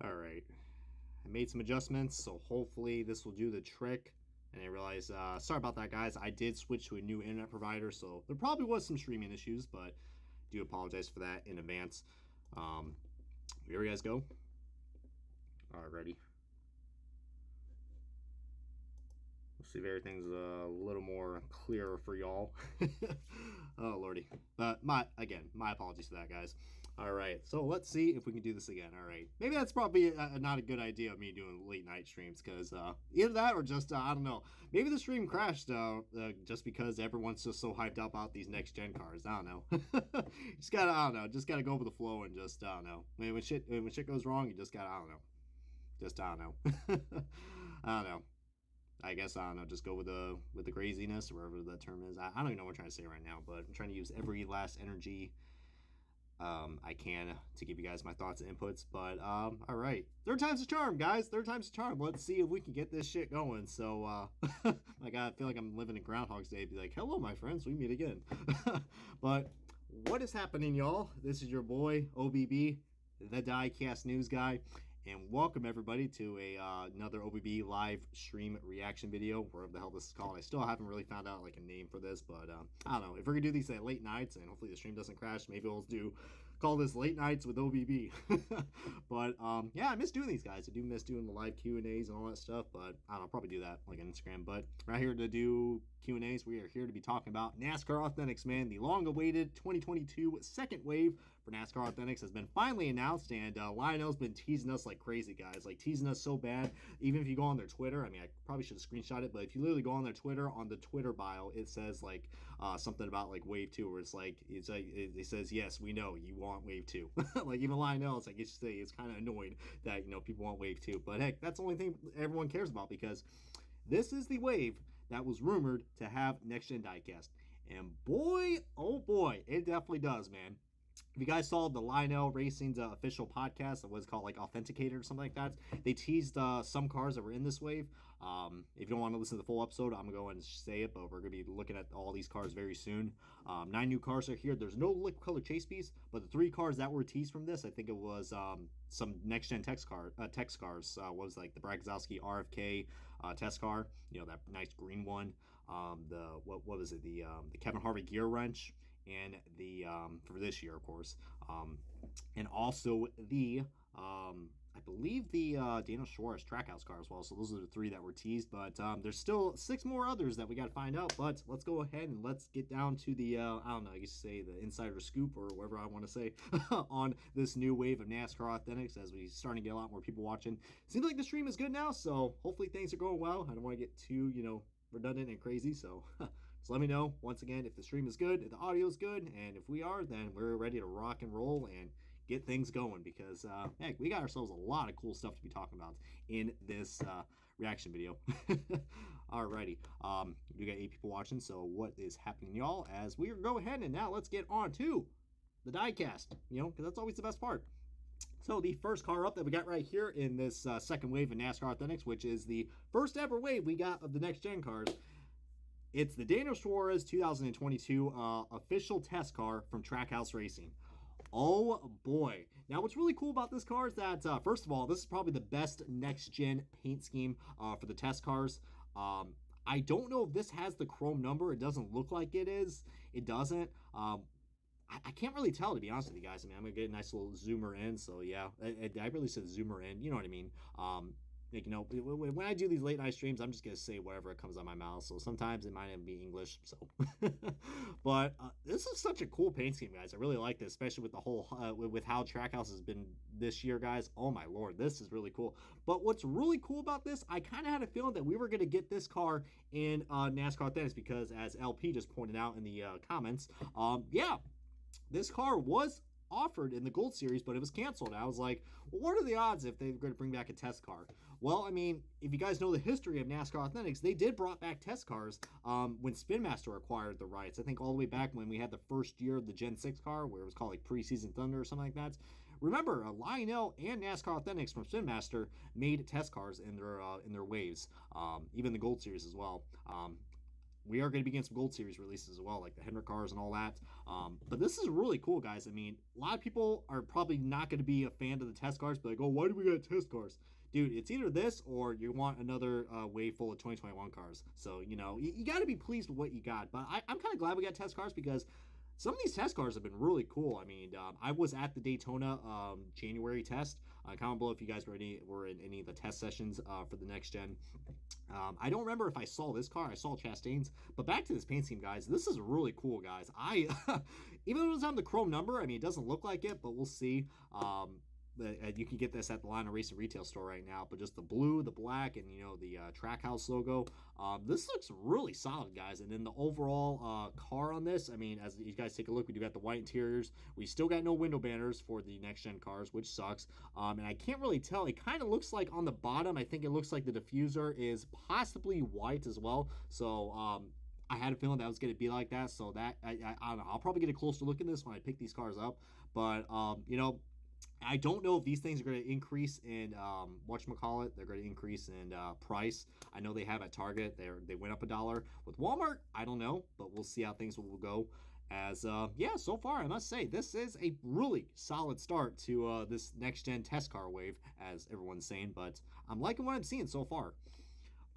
All right, I made some adjustments, so hopefully this will do the trick. And I realized, sorry about that, guys. I did switch to a new internet provider, so there probably was some streaming issues, but do apologize for that in advance. Here you guys go. Alrighty. Let's see if everything's a little more clearer for y'all. Oh lordy, but my apologies for that, guys. All right, so let's see if we can do this again. All right, maybe that's probably not a good idea of me doing late night streams, because either that or just I don't know, maybe the stream crashed just because everyone's just so hyped up about these next gen cars. I don't know. Just gotta, I don't know, just gotta go with the flow and just I don't know. When shit goes wrong, you just gotta, I don't know, just I don't know. I don't know. I guess, I don't know, just go with the craziness, or whatever that term is. I don't even know what I'm trying to say right now, but I'm trying to use every last energy I can to give you guys my thoughts and inputs. But all right, third time's a charm, guys. Third time's a charm. Let's see if we can get this shit going. So my God, I feel like I'm living in Groundhog's Day. Be like, hello, my friends, we meet again. But what is happening, y'all? This is your boy OBB, the Diecast News Guy, and welcome everybody to another OBB live stream reaction video, whatever the hell this is called. I still haven't really found out like a name for this, but I don't know. If we're gonna do these at late nights, and hopefully the stream doesn't crash, maybe we'll call this Late Nights with OBB. But yeah, I miss doing these, guys. I do miss doing the live Q&As and all that stuff, but I don't know, I'll probably do that like on Instagram. But right here to do Q&As, we are here to be talking about NASCAR Authentics, man. The long-awaited 2022 second wave for NASCAR Authentics has been finally announced, and Lionel's been teasing us like crazy, guys. Like, teasing us so bad. Even if you go on their Twitter, I mean, I probably should have screenshot it, but if you literally go on their Twitter, on the Twitter bio, it says like something about like wave 2, where it's like, it says, yes, we know you want wave 2. Like, even Lionel, it's like, you should say, it's kind of annoyed that, you know, people want wave 2. But heck, that's the only thing everyone cares about, because this is the wave that was rumored to have next gen diecast. And boy, oh boy, it definitely does, man. If you guys saw the Lionel Racing's official podcast, that was called like Authenticated or something like that, they teased some cars that were in this wave. If you don't want to listen to the full episode, I'm going to go ahead and say it, but we're going to be looking at all these cars very soon. 9 new cars are here. There's no liquid color chase piece, but the 3 cars that were teased from this, I think it was some next-gen test cars. Was like the Brad Keselowski RFK test car, you know, that nice green one. What was it? The Kevin Harvick gear wrench, and the for this year, of course, and also the I believe the Daniel Suarez Trackhouse car as well. So those are the 3 that were teased, but there's still 6 more others that we got to find out. But let's go ahead and let's get down to the I don't know, I guess say the insider scoop, or whatever I want to say, on this new wave of NASCAR Authentics, as we starting to get a lot more people watching. Seems like the stream is good now, so hopefully things are going well. I don't want to get too, you know, redundant and crazy, so just let me know once again if the stream is good, if the audio is good, and if we are, then we're ready to rock and roll and get things going, because heck, we got ourselves a lot of cool stuff to be talking about in this reaction video. Alrighty, we got 8 people watching, so what is happening, y'all, as we go ahead and now let's get on to the diecast, you know, because that's always the best part. So the first car up that we got right here in this second wave of NASCAR Authentics, which is the first ever wave we got of the next gen cars, it's the Daniel Suarez 2022 official test car from Trackhouse Racing. Oh boy. Now what's really cool about this car is that, first of all, this is probably the best next gen paint scheme for the test cars. I don't know if this has the chrome number. It doesn't look like it is. It doesn't. I can't really tell, to be honest with you guys. I mean, I'm going to get a nice little zoomer in. So, yeah, I really said zoomer in. You know what I mean? Like, you know, when I do these late night streams, I'm just going to say whatever comes out of my mouth. So sometimes it might even be English. So, but this is such a cool paint scheme, guys. I really like this, especially with the whole, with how Trackhouse has been this year, guys. Oh, my Lord. This is really cool. But what's really cool about this, I kind of had a feeling that we were going to get this car in NASCAR Authentics, because as LP just pointed out in the comments, yeah, this car was offered in the Gold Series, but it was canceled. I was like, well, what are the odds if they're going to bring back a test car? Well, I mean, if you guys know the history of NASCAR Authentics, they did brought back test cars when Spin Master acquired the rights. I think all the way back when we had the first year of the Gen 6 car, where it was called like Preseason Thunder or something like that. Remember, Lionel and NASCAR Authentics from Spin Master made test cars in their waves, even the Gold Series as well. we are going to be getting some Gold Series releases as well, like the Hendrick cars and all that. But this is really cool, guys. I mean, a lot of people are probably not going to be a fan of the test cars, but like, oh, why do we got test cars? Dude, it's either this or you want another wave full of 2021 cars. So, you know, you got to be pleased with what you got. But I'm kind of glad we got test cars because some of these test cars have been really cool. I mean, I was at the Daytona January test. Comment below if you guys were in any of the test sessions for the next gen. I don't remember if I saw this car. I saw Chastain's. But back to this paint scheme, guys. This is really cool, guys. Even though it's on the chrome number, I mean, it doesn't look like it, but we'll see. You can get this at the Line of Racing retail store right now, but just the blue, the black, and, you know, the Trackhouse logo. This looks really solid, guys. And then the overall car on this, I mean, as you guys take a look, we do got the white interiors. We still got no window banners for the next-gen cars, which sucks. And I can't really tell. It kind of looks like on the bottom, I think it looks like the diffuser is possibly white as well. So, I had a feeling that was going to be like that. So that, I don't know. I'll probably get a closer look at this when I pick these cars up. But, you know, I don't know if these things are going to increase in whatchamacallit. They're going to increase in price. I know they have at Target. They went up $1. With Walmart, I don't know, but we'll see how things will go. As yeah, so far I must say this is a really solid start to this next gen test car wave, as everyone's saying. But I'm liking what I'm seeing so far.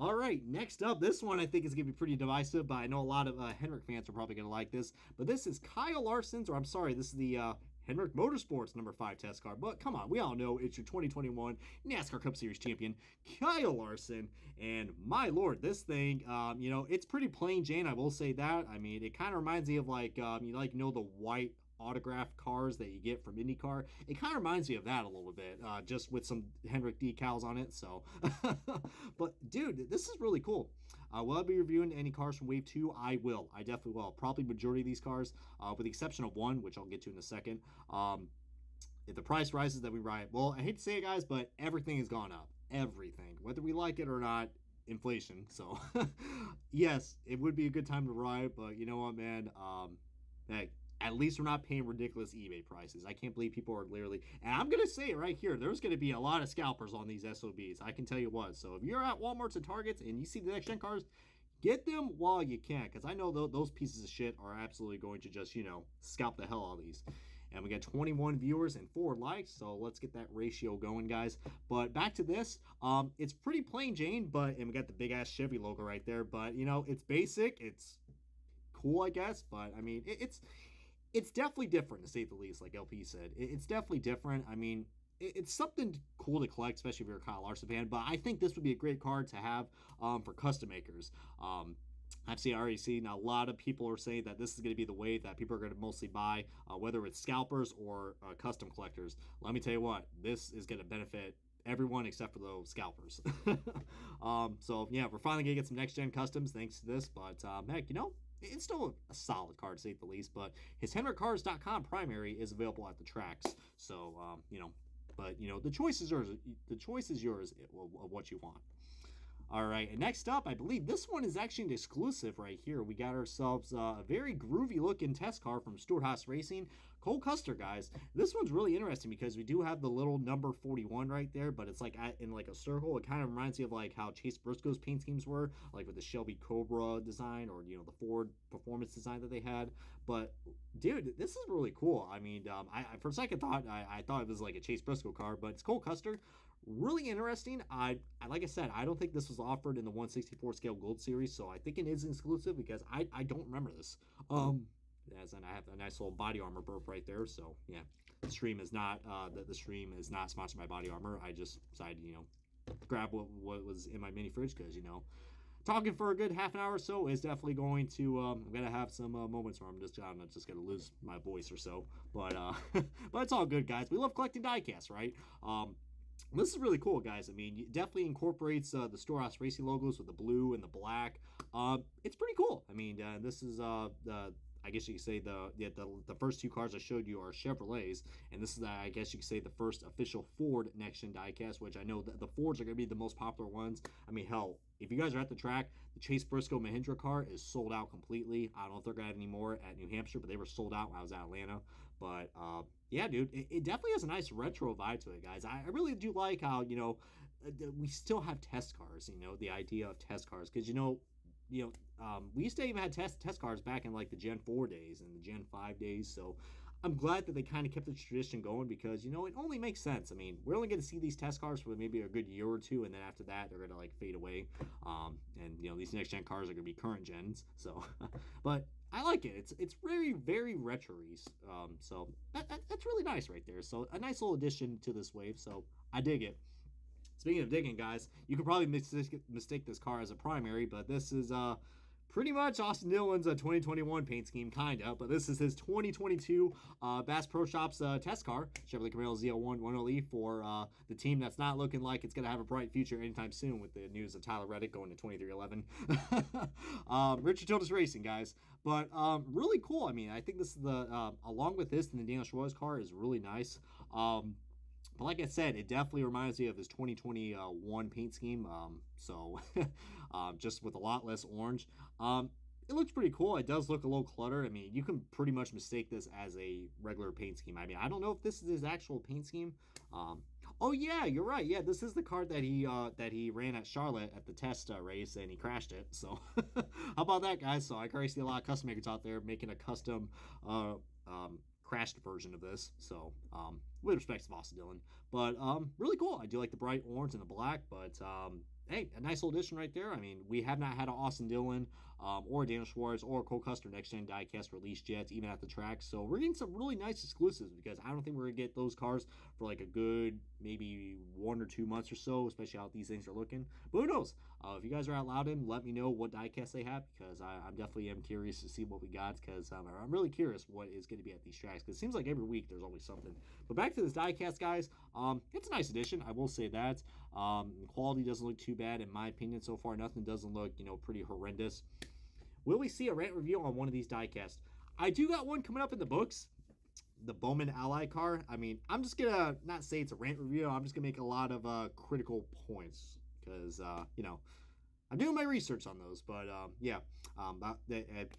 All right, next up, this one I think is going to be pretty divisive, but I know a lot of Hendrick fans are probably going to like this. But this is Kyle Larson's, or I'm sorry, this is the Hendrick Motorsports number 5 test car. But come on, we all know it's your 2021 NASCAR Cup Series champion, Kyle Larson. And my lord, this thing, you know, it's pretty plain Jane, I will say that. I mean, it kind of reminds me of like, you know, the white autographed cars that you get from IndyCar. It kind of reminds me of that a little bit, just with some Hendrick decals on it. So, but dude, this is really cool. Will I be reviewing any cars from Wave 2? I will. I definitely will. Probably majority of these cars, with the exception of one, which I'll get to in a second. If the price rises, then we ride. Well, I hate to say it, guys, but everything has gone up. Everything. Whether we like it or not, inflation. So, yes, it would be a good time to ride, but you know what, man? Hey, at least we're not paying ridiculous eBay prices. I can't believe people are literally, and I'm going to say it right here, there's going to be a lot of scalpers on these SOBs. I can tell you what. So if you're at Walmarts and Targets and you see the next-gen cars, get them while you can, because I know those pieces of shit are absolutely going to just, you know, scalp the hell out of these. And we got 21 viewers and 4 likes, so let's get that ratio going, guys. But back to this, it's pretty plain Jane, and we got the big-ass Chevy logo right there, but, you know, it's basic, it's cool, I guess, but, I mean, it's definitely different, to say the least, like LP said. It's definitely different. I mean, it's something cool to collect, especially if you're a Kyle Larson fan, but I think this would be a great card to have for custom makers. I've already seen a lot of people are saying that this is going to be the wave that people are going to mostly buy, whether it's scalpers or custom collectors. Let me tell you what, this is going to benefit everyone except for those scalpers. So, yeah, we're finally going to get some next-gen customs thanks to this, but heck, you know, it's still a solid card, to say the least, but his HenrickCars.com primary is available at the tracks. So, you know, but, you know, the choice is yours. The choice is yours of what you want. All right, and next up, I believe this one is actually an exclusive right here. We got ourselves a very groovy-looking test car from Storehouse Racing. Cole Custer, guys. This one's really interesting because we do have the little number 41 right there, but it's like in like a circle. It kind of reminds me of like how Chase Briscoe's paint schemes were, like with the Shelby Cobra design or, you know, the Ford Performance design that they had. But, dude, this is really cool. I mean, I for a second thought, I thought it was like a Chase Briscoe car, but it's Cole Custer. Really interesting. Like I said, I don't think this was offered in the 1/64 scale Gold Series, so I think it is exclusive because I don't remember this. And I have a nice little Body Armor burp right there. So yeah, the stream is not the stream is not sponsored by Body Armor. I just decided, you know, grab what was in my mini fridge because, you know, talking for a good half an hour or so is definitely going to I'm gonna have some moments where I'm just gonna lose my voice or so. But but it's all good, guys. We love collecting diecasts, right? This is really cool, guys. I mean, it definitely incorporates the Storehouse Racing logos with the blue and the black. It's pretty cool. I mean, this is I guess you could say the first 2 cars I showed you are Chevrolets, and this is I guess you could say the first official Ford next-gen diecast, which I know that the Fords are going to be the most popular ones. I mean, hell, if you guys are at the track, the Chase Briscoe Mahindra car is sold out completely. I don't know if they're going to have any more at New Hampshire, but they were sold out when I was at Atlanta. But yeah, dude, it definitely has a nice retro vibe to it, guys. I really do like how, you know, we still have test cars, you know, the idea of test cars, because, you know, we used to even have test cars back in like the Gen 4 days and the Gen 5 days. So I'm glad that they kind of kept the tradition going because, it only makes sense. I mean, we're only going to see these test cars for maybe a good year or two, and then after that, they're going to like fade away. And these next gen cars are going to be current gens. So, but I like it. It's very, very retro-y. So that's really nice right there. So a nice little addition to this wave. So I dig it. Speaking of digging, guys, you could probably mistake this car as a primary, but this is pretty much Austin Dillon's 2021 paint scheme, kind of. But this is his 2022 Bass Pro Shops test car, Chevrolet Camaro ZL1 10E for the team that's not looking like it's going to have a bright future anytime soon with the news of Tyler Reddick going to 2311. Richard Tildes Racing, guys. But really cool. I mean, I think this is along with this and the Daniel Schwartz car is really nice. But like I said, it definitely reminds me of his 2021 paint scheme. Just with a lot less orange. It looks pretty cool. It does look a little cluttered. I mean, you can pretty much mistake this as a regular paint scheme. I mean, I don't know if this is his actual paint scheme. Oh yeah, you're right. Yeah, this is the car that he ran at Charlotte at the test race, and he crashed it. So how about that, guys? So I already see a lot of custom makers out there making a custom crashed version of this. So with respect to Austin Dillon, but really cool. I do like the bright orange and the black, but hey, a nice little addition right there. I mean, we have not had an Austin Dillon or Daniel Schwartz or Cole Custer next gen diecast released yet, even at the track. So we're getting some really nice exclusives because I don't think we're gonna get those cars for like a good maybe 1 or 2 months or so, especially how these things are looking. But who knows? If you guys are at Loudon, let me know what diecast they have because I'm definitely am curious to see what we got because I'm really curious what is going to be at these tracks because it seems like every week there's always something. But back to this diecast, guys. It's a nice addition. I will say that. Quality doesn't look too bad in my opinion so far. Nothing doesn't look, pretty horrendous. Will we see a rant review on one of these diecasts? I do got one coming up in the books. The Bowman Ally car. I mean, I'm just going to not say it's a rant review. I'm just going to make a lot of critical points because, I'm doing my research on those. But, yeah.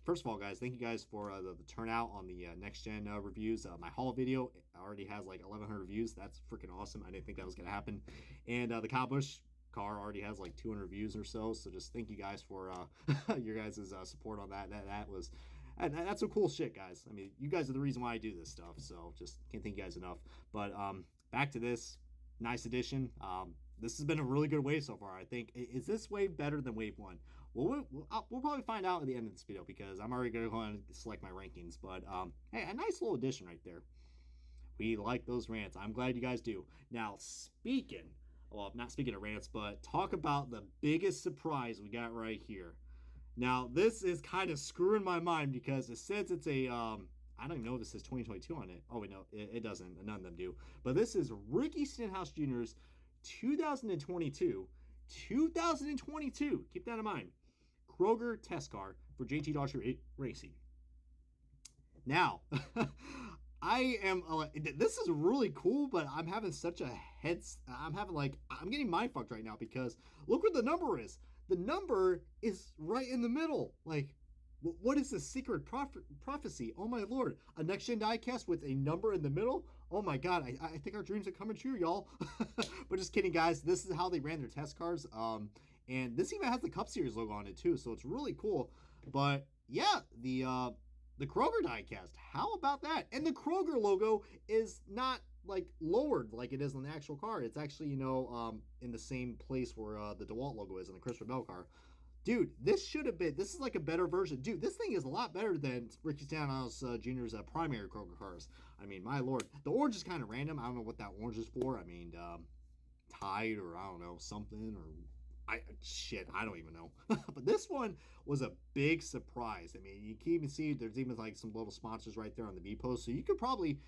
First of all, guys, thank you guys for the turnout on the next-gen reviews. My haul video already has like 1,100 views. That's freaking awesome. I didn't think that was going to happen. And the Kyle Busch car already has like 200 views or so. So just thank you guys for your guys' support on that. That's some cool shit, guys. I mean, you guys are the reason why I do this stuff. So just can't thank you guys enough. But back to this nice addition. This has been a really good wave so far. I think. Is this wave better than wave 1? Well, we'll probably find out at the end of this video because I'm already going to go and select my rankings. But hey, a nice little addition right there. We like those rants. I'm glad you guys do. Now, not speaking of rants, but talk about the biggest surprise we got right here. Now, this is kind of screwing my mind because it says it's a, I don't even know if this says 2022 on it. Oh, wait, no, it doesn't. None of them do. But this is Ricky Stenhouse Jr.'s 2022, keep that in mind, Kroger test car for JT Daughtry Racing. Now, this is really cool, but I'm having such a I'm getting mind fucked right now because look what the number is. The number is right in the middle. Like, what is this secret prophecy? Oh my lord, a next gen diecast with a number in the middle? Oh my god, I think our dreams are coming true, y'all. But just kidding, guys. This is how they ran their test cars. And this even has the Cup Series logo on it too, so it's really cool. But yeah, the Kroger diecast. How about that? And the Kroger logo is not like lowered like it is on the actual car. It's actually, in the same place where the DeWalt logo is in the Christopher Bell car. Dude, this is like a better version. Dude, this thing is a lot better than Ricky Stenhouse Jr.'s primary Kroger cars. I mean, my lord. The orange is kind of random. I don't know what that orange is for. I mean, Tide or I don't know, something or... I don't even know. But this one was a big surprise. I mean, you can even see there's even like some little sponsors right there on the V-post. So you can probably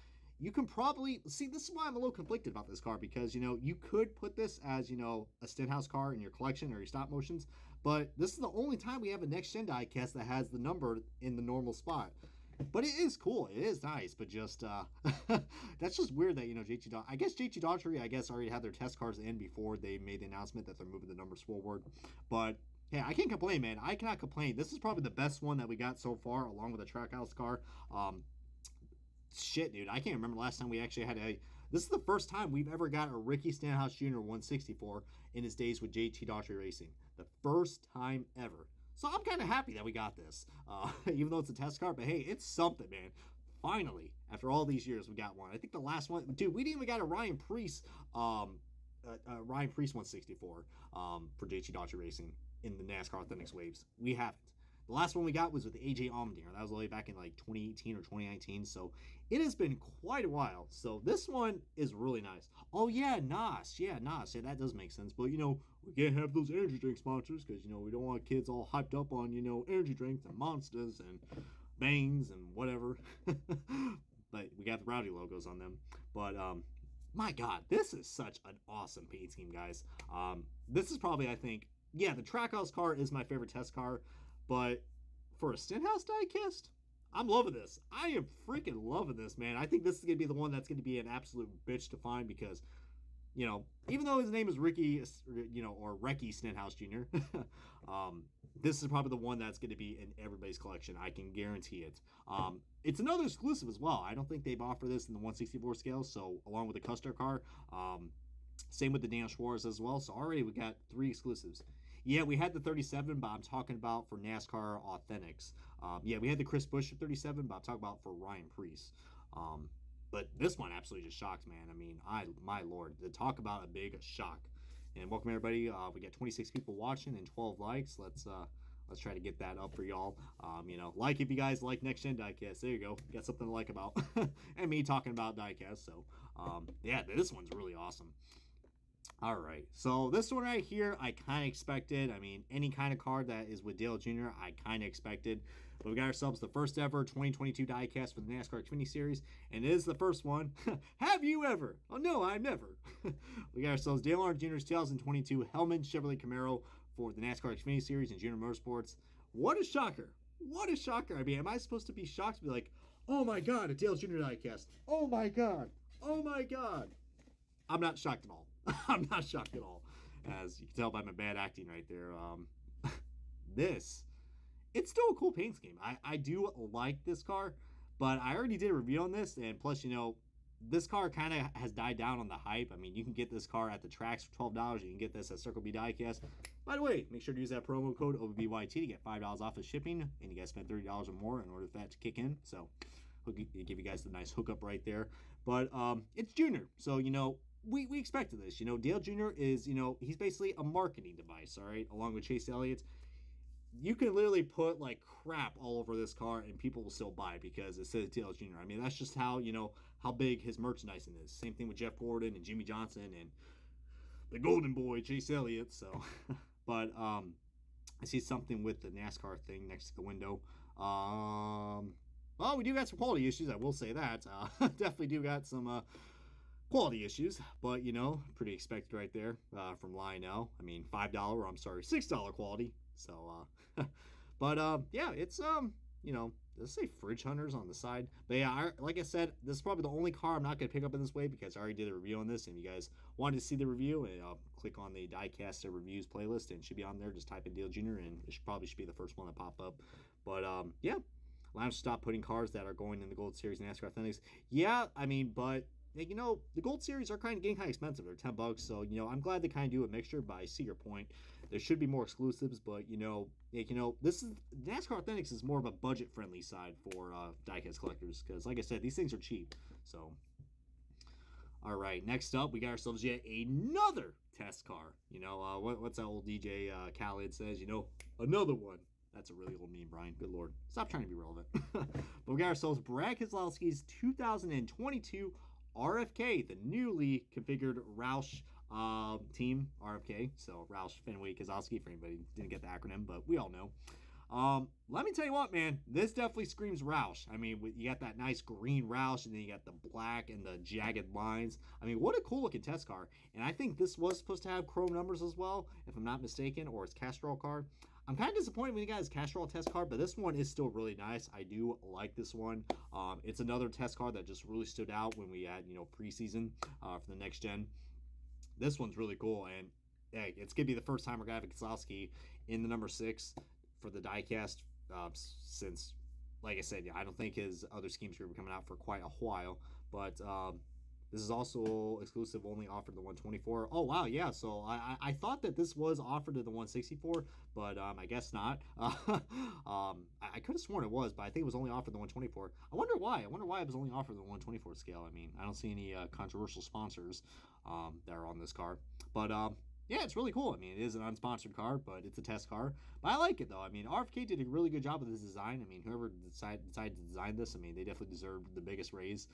see, this is why I'm a little conflicted about this car because, you could put this as, a Stenhouse car in your collection or your stop motions. But this is the only time we have a next-gen diecast that has the number in the normal spot. But it is cool. It is nice. But just, that's just weird that, JT Daughtry, already had their test cars in before they made the announcement that they're moving the numbers forward. But, hey, I can't complain, man. I cannot complain. This is probably the best one that we got so far, along with the Trackhouse car. Shit, dude. I can't remember the last time we actually had this is the first time we've ever got a Ricky Stenhouse Jr. 164 in his days with JT Daughtry Racing. The first time ever. So I'm kind of happy that we got this, even though it's a test car. But hey, it's something, man. Finally, after all these years, we got one. I think the last one, dude, we didn't even got a Ryan Preece 164 for JT Dodger Racing in the NASCAR Authentics waves. We haven't. The last one we got was with AJ Allmendinger. That was only back in like 2018 or 2019. So it has been quite a while. So this one is really nice. Oh yeah, Nas. Yeah, Nas. Yeah, that does make sense. But you know, we can't have those energy drink sponsors because you know we don't want kids all hyped up on you know energy drinks and Monsters and Bangs and whatever. But we got the Rowdy logos on them. But my God, this is such an awesome paint scheme, guys. This is probably, I think, yeah, the Trackhouse car is my favorite test car. But for a Stenhouse diecast, I'm loving this. I am freaking loving this, man. I think this is going to be the one that's going to be an absolute bitch to find because, you know, even though his name is Ricky, you know, or Recky Stenhouse Jr., this is probably the one that's going to be in everybody's collection. I can guarantee it. It's another exclusive as well. I don't think they've offered this in the 164 scale, so along with the CUSTER car. Same with the Daniel Schwartz as well. So already we got 3 exclusives. Yeah, we had the 37, but I'm talking about for NASCAR Authentics. Yeah, we had the Chris Buescher 37, but I'm talking about for Ryan Preece. But this one absolutely just shocks, man. I mean, my lord, to talk about a big shock. And welcome everybody. We got 26 people watching and 12 likes. Let's try to get that up for y'all. You know, like if you guys like Next Gen Diecast. There you go. Got something to like about. And me talking about diecast. So, yeah, this one's really awesome. All right, so this one right here, I kind of expected. I mean, any kind of card that is with Dale Jr., I kind of expected. But we got ourselves the first ever 2022 diecast for the NASCAR Xfinity Series, and it is the first one. Have you ever? Oh, no, I've never. We got ourselves Dale Earnhardt Jr.'s 2022 Hellman Chevrolet Camaro for the NASCAR Xfinity Series and Junior Motorsports. What a shocker. What a shocker. I mean, am I supposed to be shocked to be like, oh, my God, a Dale Jr. diecast. Oh, my God. Oh, my God. I'm not shocked at all. I'm not shocked at all, as you can tell by my bad acting right there. It's still a cool paint scheme. I do like this car, but I already did a review on this, and plus, you know, this car kind of has died down on the hype. I mean, you can get this car at the tracks for $12. You can get this at Circle B Diecast. By the way, make sure to use that promo code OBBYT to get $5 off of shipping, and you guys spend $30 or more in order for that to kick in. So, give you guys the nice hookup right there. But it's Junior, so, you know, we expected this. You know, Dale Jr. is, you know, he's basically a marketing device, all right, along with Chase Elliott. You can literally put, like, crap all over this car and people will still buy it because it says Dale Jr. I mean, that's just how, you know, how big his merchandising is. Same thing with Jeff Gordon and Jimmy Johnson and the golden boy, Chase Elliott, so. But, I see something with the NASCAR thing next to the window. Well, we do got some quality issues, I will say that. Definitely do got some, quality issues, but you know, pretty expected right there from Lionel. I mean, $6 quality. So, but yeah, it's you know, let's say Fridge Hunters on the side. But yeah, like I said, this is probably the only car I'm not gonna pick up in this way because I already did a review on this. And if you guys wanted to see the review, and click on the Diecast Reviews playlist, and it should be on there. Just type in Dale Jr. and it should be the first one to pop up. But yeah, Lounge stop putting cars that are going in the Gold Series NASCAR Authentics. Yeah, I mean, but you know, the Gold Series are getting kind of expensive. They're $10, so you know, I'm glad they kind of do a mixture. But I see your point. There should be more exclusives, but you know, this is NASCAR Authentics is more of a budget-friendly side for diecast collectors because, like I said, these things are cheap. So, all right, next up, we got ourselves yet another test car. You know, what's that old DJ Khaled says? You know, another one. That's a really old meme, Brian. Good Lord, stop trying to be relevant. But we got ourselves Brad Keselowski's 2022. RFK, the newly configured Roush team, RFK. So Roush Fenway Keselowski, for anybody who didn't get the acronym, but we all know. Let me tell you what, man, this definitely screams Roush. I mean, you got that nice green Roush, and then you got the black and the jagged lines. I mean, what a cool looking test car. And I think this was supposed to have chrome numbers as well, if I'm not mistaken, or it's Castrol car. I'm kind of disappointed when you guys Castrol test car, but this one is still really nice. I do like this one. It's another test car that just really stood out when we had, you know, preseason for the next gen. This one's really cool, and hey, it's gonna be the first time we're gonna have a Keselowski in the number 6 for the diecast since, like I said, yeah, I don't think his other schemes are gonna be coming out for quite a while. But This is also exclusive, only offered the 124. Oh, wow, yeah. So I thought that this was offered to the 164, but I guess not. I could have sworn it was, but I think it was only offered the 124. I wonder why. I wonder why it was only offered the 124 scale. I mean, I don't see any controversial sponsors that are on this car. But yeah, it's really cool. I mean, it is an unsponsored car, but it's a test car. But I like it, though. I mean, RFK did a really good job with this design. I mean, whoever decided to design this, I mean, they definitely deserved the biggest raise.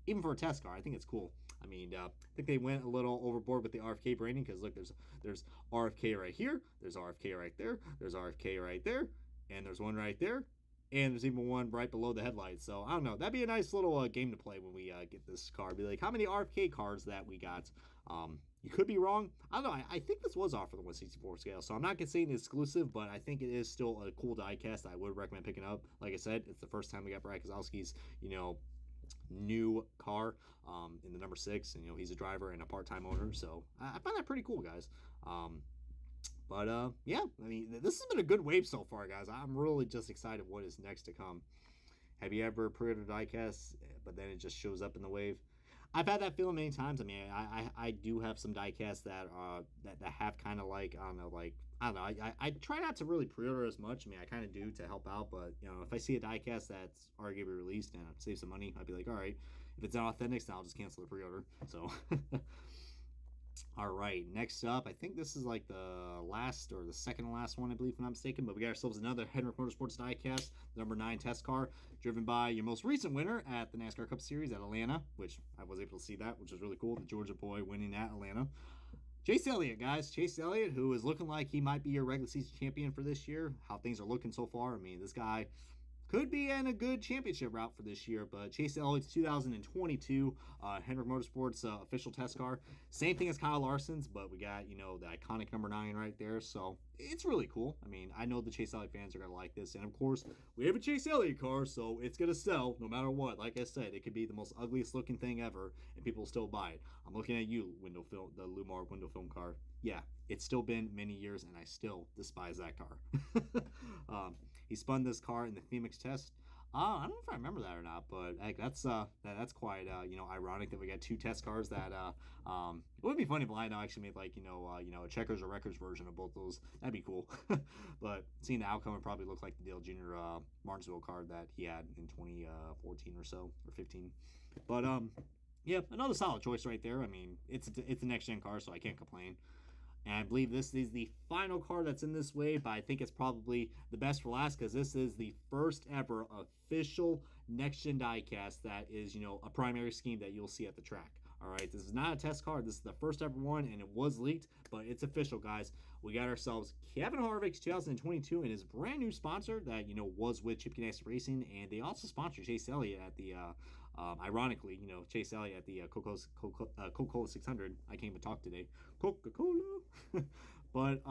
Even for a test car, I think it's cool. I mean, I think they went a little overboard with the RFK branding because, look, there's RFK right here, there's RFK right there, there's RFK right there, and there's one right there, and there's even one right below the headlights. So, I don't know. That'd be a nice little game to play when we get this car. Be like, how many RFK cars that we got? You could be wrong. I don't know. I think this was offered the 164 scale, so I'm not going to say it's exclusive, but I think it is still a cool diecast I would recommend picking up. Like I said, it's the first time we got Brad Keselowski's, new car in the number 6, and he's a driver and a part-time owner, so I find that pretty cool, guys. Yeah, I mean, this has been a good wave so far, guys. I'm really just excited what is next to come. Have you ever pre-ordered diecast but then it just shows up in the wave? I've had that feeling many times. I mean, I do have some diecasts that have kind of like, I don't know, I try not to really pre-order as much. I mean, I kind of do to help out, but if I see a diecast that's already gonna be released and save some money, I'd be like, all right, if it's not authentic, then I'll just cancel the pre-order. So all right, next up, I think this is like the last or the second to last one, I believe, if I'm not mistaken, but we got ourselves another Hendrick Motorsports diecast, number 9 test car, driven by your most recent winner at the NASCAR Cup Series at Atlanta, which I was able to see that, which was really cool. The Georgia boy winning at Atlanta. Chase Elliott, guys. Chase Elliott, who is looking like he might be your regular season champion for this year. How things are looking so far. I mean, this guy could be in a good championship route for this year, but Chase Elliott's 2022 Hendrick Motorsports official test car. Same thing as Kyle Larson's, but we got, the iconic number 9 right there, so it's really cool. I mean, I know the Chase Elliott fans are going to like this, and of course, we have a Chase Elliott car, so it's going to sell no matter what. Like I said, it could be the most ugliest looking thing ever, and people will still buy it. I'm looking at you, window film, the Lumar window film car. Yeah, it's still been many years, and I still despise that car. He spun this car in the Phoenix test. I don't know if I remember that or not, but that's quite ironic that we got 2 test cars that it would be funny if Lionel actually made like a checkers or records version of both those. That'd be cool. But seeing the outcome, it probably looked like the Dale Jr. Martinsville car that he had in 2014 or so, or 15. But yeah, another solid choice right there. I mean, it's a next gen car, so I can't complain. And I believe this is the final car that's in this wave, but I think it's probably the best for last because this is the first ever official next-gen diecast that is, a primary scheme that you'll see at the track. All right, this is not a test car. This is the first ever one, and it was leaked, but it's official, guys. We got ourselves Kevin Harvick's 2022 and his brand new sponsor that, was with Chip Ganassi Racing, and they also sponsor Chase Elliott at the ironically, Chase Elliott at the Coca-Cola 600. I can't even talk today. Coca-Cola. But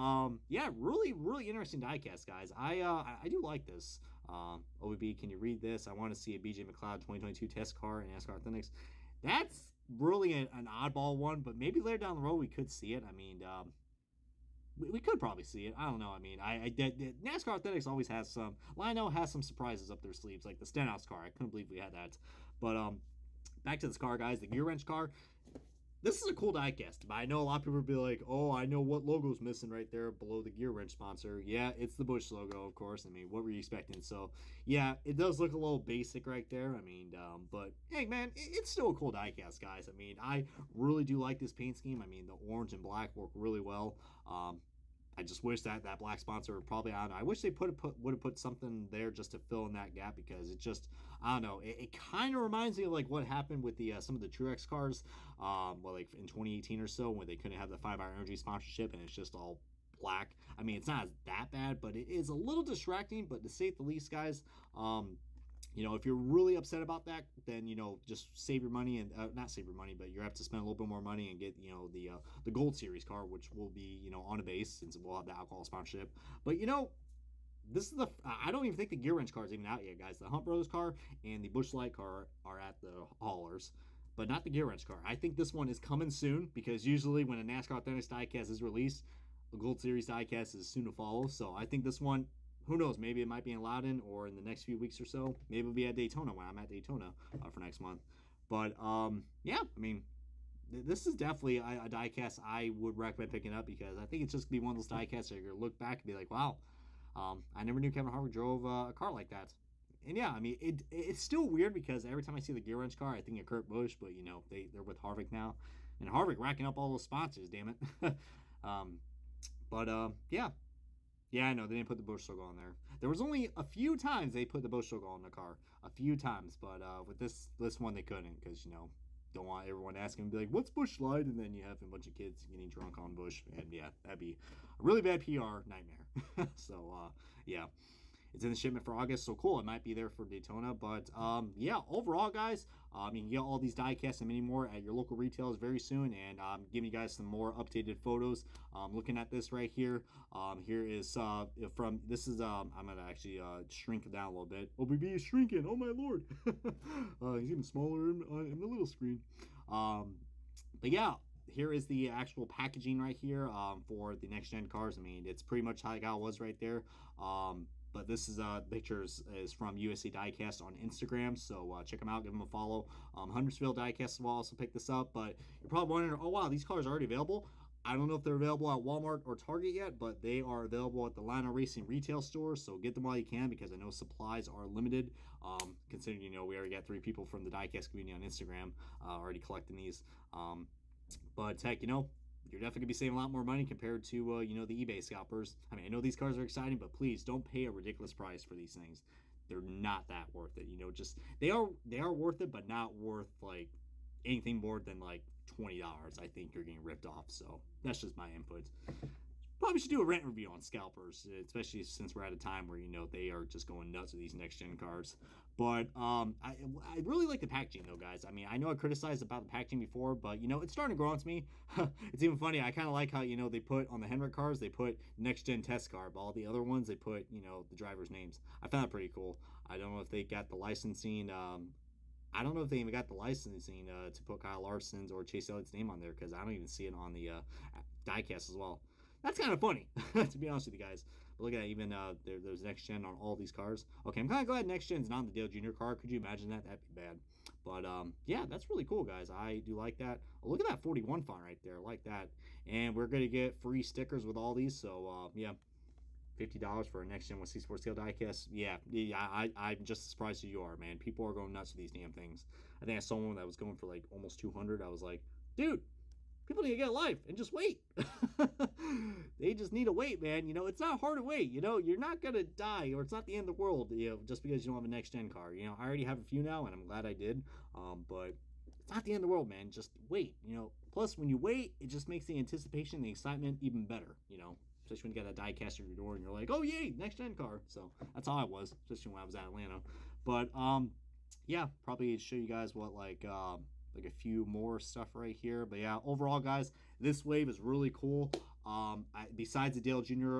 yeah, really, really interesting diecast, guys. I do like this. OBB, can you read this? I want to see a BJ McLeod 2022 test car in NASCAR Authentics. That's really an oddball one, but maybe later down the road we could see it. I mean, we could probably see it. I don't know. I mean, NASCAR Authentics always has some. Lionel has some surprises up their sleeves, like the Stenhouse car. I couldn't believe we had that. But back to this car, guys. The gear wrench car. This is a cool diecast, but I know a lot of people will be like, oh, I know what logo's missing right there below the gear wrench sponsor. Yeah, it's the Busch logo, of course. I mean, what were you expecting? So, yeah, it does look a little basic right there. I mean, but, hey, man, it's still a cool diecast, guys. I mean, I really do like this paint scheme. I mean, the orange and black work really well. I just wish that black sponsor would probably, I don't know, I wish they would have put something there just to fill in that gap, because it just, I don't know, it kind of reminds me of like what happened with the some of the Truex cars, like in 2018 or so, when they couldn't have the 5-Hour Energy sponsorship and it's just all black. I mean, it's not that bad, but it is a little distracting, but to say the least, guys, if you're really upset about that, then, just save your money and not save your money, but you have to spend a little bit more money and get, the Gold Series car, which will be, on a base since we'll have the alcohol sponsorship. But, this is I don't even think the gear wrench car is even out yet, guys. The Hunt Brothers car and the Busch Light car are at the haulers, but not the gear wrench car. I think this one is coming soon, because usually when a NASCAR Authentics diecast is released, a Gold Series diecast is soon to follow. So I think this one, who knows, maybe it might be in Loudon or in the next few weeks or so. Maybe it'll be at Daytona when I'm at Daytona for next month. But yeah, I mean, this is definitely a diecast I would recommend picking up, because I think it's just gonna be one of those diecasts that you're gonna look back and be like, wow, I never knew Kevin Harvick drove a car like that. And yeah, I mean, it's still weird because every time I see the gear wrench car, I think of Kurt Busch, but you know, they're with Harvick now, and Harvick racking up all those sponsors, damn it. um, but yeah, yeah, I know they didn't put the Busch logo on there. There was only a few times they put the Busch logo on the car, a few times, but with this one they couldn't, because you know, don't want everyone asking, be like, what's Busch Slide? And then you have a bunch of kids getting drunk on Busch, and yeah, that'd be a really bad PR nightmare. So yeah, it's in the shipment for August, so cool. It might be there for Daytona, but yeah, overall, guys, you can get all these diecasts and many more at your local retailers very soon, and giving you guys some more updated photos. Looking at this right here, here is from, this is, I'm gonna actually shrink it down a little bit. OBB is shrinking, oh my lord. He's even smaller in the little screen. But yeah, here is the actual packaging right here for the next gen cars. I mean, it's pretty much how it was right there. But this is pictures is from USA Diecast on Instagram, so check them out, give them a follow. Huntersville Diecast will also pick this up, but you're probably wondering, oh wow, these cars are already available. I don't know if they're available at Walmart or Target yet, but they are available at the Lano Racing retail stores, so get them while you can, because I know supplies are limited. Considering, you know, we already got 3 people from the Diecast community on Instagram already collecting these. But heck, you know, you're definitely gonna be saving a lot more money compared to you know, the eBay scalpers. I mean, I know these cars are exciting, but please don't pay a ridiculous price for these things. They're not that worth it. You know, just they are worth it, but not worth like anything more than like $20. I think you're getting ripped off. So that's just my input. Probably should do a rent review on scalpers, especially since we're at a time where, you know, they are just going nuts with these next gen cars. But I really like the packaging though, guys. I mean, I know I criticized about the packaging before, but you know, it's starting to grow on to me. It's even funny. I kind of like how, you know, they put on the Hendrick cars, they put next gen test car, but all the other ones they put, you know, the drivers' names. I found that pretty cool. I don't know if they got the licensing. I don't know if they even got the licensing to put Kyle Larson's or Chase Elliott's name on there, because I don't even see it on the diecast as well. That's kind of funny, to be honest with you guys. But look at that, even there's next gen on all these cars. Okay, I'm kind of glad next gen's not on the Dale Jr. car. Could you imagine that? That'd be bad. But yeah, that's really cool, guys. I do like that. Oh, look at that 41 font right there. I like that. And we're gonna get free stickers with all these. So yeah, $50 for a next gen with C Sports Scale diecast. Yeah, I'm just as surprised as you are, man. People are going nuts with these damn things. I think I saw one that was going for like almost 200. I was like, dude, people need to get a life and just wait. They just need to wait, man. You know, it's not hard to wait. You know, you're not gonna die, or it's not the end of the world, you know, just because you don't have a next gen car. You know, I already have a few now, and I'm glad I did. But it's not the end of the world, man. Just wait. You know, plus when you wait, it just makes the anticipation, the excitement even better. You know, especially when you got that diecast at your door and you're like, oh yay, next gen car. So that's how I was, especially when I was at Atlanta. But yeah, probably show you guys what like a few more stuff right here. But yeah, overall, guys, this wave is really cool. Besides the Dale Jr.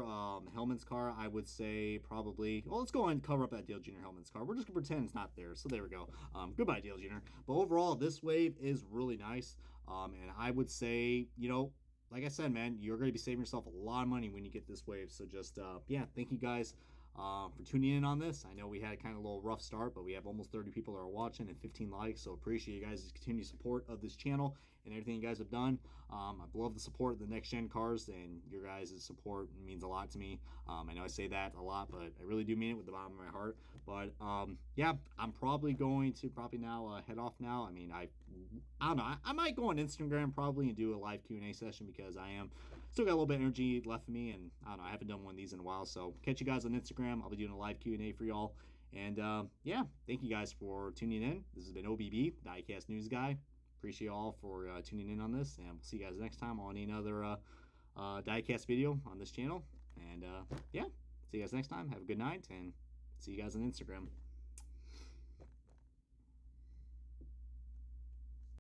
Hellman's car, I would say probably, well, let's go and cover up that Dale Jr. Hellman's car. We're just gonna pretend it's not there. So there we go. Goodbye, Dale Jr. But overall, this wave is really nice. And I would say, you know, like I said, man, you're going to be saving yourself a lot of money when you get this wave. So just, yeah, thank you guys for tuning in on this. I know we had kind of a little rough start, but we have almost 30 people that are watching and 15 likes. So appreciate you guys' continued support of this channel and everything you guys have done. I love the support of the next gen cars, and your guys' support means a lot to me. I know I say that a lot, but I really do mean it with the bottom of my heart. But yeah, I'm probably going to now head off now. I mean, I don't know. I might go on Instagram probably and do a live Q&A session, because I am still got a little bit of energy left in me, and I don't know, I haven't done one of these in a while. So catch you guys on Instagram. I'll be doing a live Q&A for y'all. And yeah, thank you guys for tuning in. This has been OBB, Diecast News Guy. Appreciate you all for tuning in on this, and we'll see you guys next time on another diecast video on this channel. And yeah, see you guys next time. Have a good night, and see you guys on Instagram.